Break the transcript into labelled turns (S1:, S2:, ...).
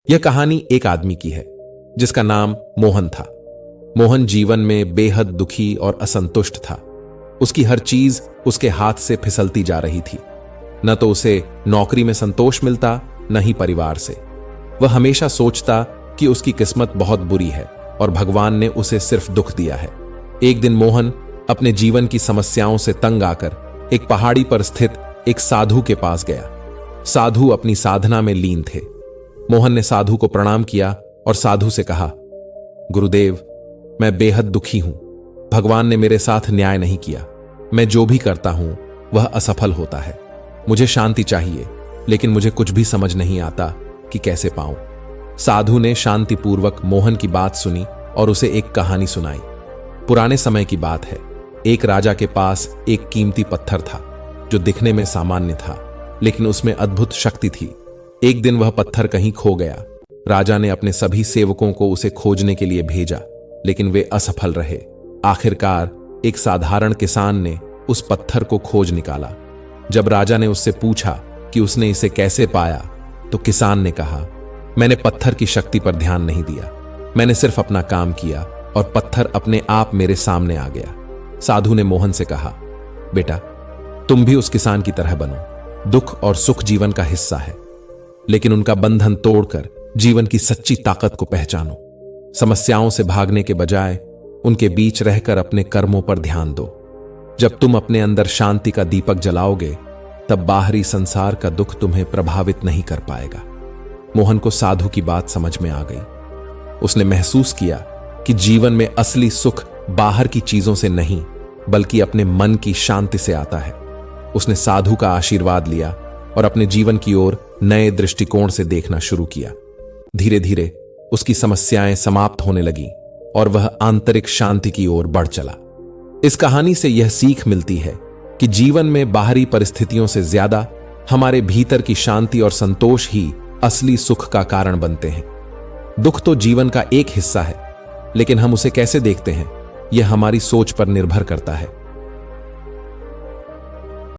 S1: यह कहानी एक आदमी की है जिसका नाम मोहन था। मोहन जीवन में बेहद दुखी और असंतुष्ट था। उसकी हर चीज उसके हाथ से फिसलती जा रही थी। न तो उसे नौकरी में संतोष मिलता, न ही परिवार से। वह हमेशा सोचता कि उसकी किस्मत बहुत बुरी है और भगवान ने उसे सिर्फ दुख दिया है। एक दिन मोहन अपने जीवन की समस्याओं से तंग आकर एक पहाड़ी पर स्थित एक साधु के पास गया। साधु अपनी साधना में लीन थे। मोहन ने साधु को प्रणाम किया और साधु से कहा, गुरुदेव, मैं बेहद दुखी हूं। भगवान ने मेरे साथ न्याय नहीं किया। मैं जो भी करता हूं वह असफल होता है। मुझे शांति चाहिए, लेकिन मुझे कुछ भी समझ नहीं आता कि कैसे पाऊं। साधु ने शांतिपूर्वक मोहन की बात सुनी और उसे एक कहानी सुनाई। पुराने समय की बात है। एक राजा के पास एक कीमती पत्थर था जो दिखने में सामान्य था, लेकिन उसमें अद्भुत शक्ति थी। एक दिन वह पत्थर कहीं खो गया। राजा ने अपने सभी सेवकों को उसे खोजने के लिए भेजा, लेकिन वे असफल रहे। आखिरकार एक साधारण किसान ने उस पत्थर को खोज निकाला। जब राजा ने उससे पूछा कि उसने इसे कैसे पाया, तो किसान ने कहा, मैंने पत्थर की शक्ति पर ध्यान नहीं दिया। मैंने सिर्फ अपना काम किया और पत्थर अपने आप मेरे सामने आ गया। साधु ने मोहन से कहा, बेटा, तुम भी उस किसान की तरह बनो। दुख और सुख जीवन का हिस्सा है, लेकिन उनका बंधन तोड़कर जीवन की सच्ची ताकत को पहचानो। समस्याओं से भागने के बजाय उनके बीच रहकर अपने कर्मों पर ध्यान दो। जब तुम अपने अंदर शांति का दीपक जलाओगे, तब बाहरी संसार का दुख तुम्हें प्रभावित नहीं कर पाएगा। मोहन को साधु की बात समझ में आ गई। उसने महसूस किया कि जीवन में असली सुख बाहर की चीजों से नहीं, बल्कि अपने मन की शांति से आता है। उसने साधु का आशीर्वाद लिया और अपने जीवन की ओर नए दृष्टिकोण से देखना शुरू किया। धीरे धीरे उसकी समस्याएं समाप्त होने लगीं और वह आंतरिक शांति की ओर बढ़ चला। इस कहानी से यह सीख मिलती है कि जीवन में बाहरी परिस्थितियों से ज्यादा हमारे भीतर की शांति और संतोष ही असली सुख का कारण बनते हैं। दुख तो जीवन का एक हिस्सा है, लेकिन हम उसे कैसे देखते हैं, यह हमारी सोच पर निर्भर करता है।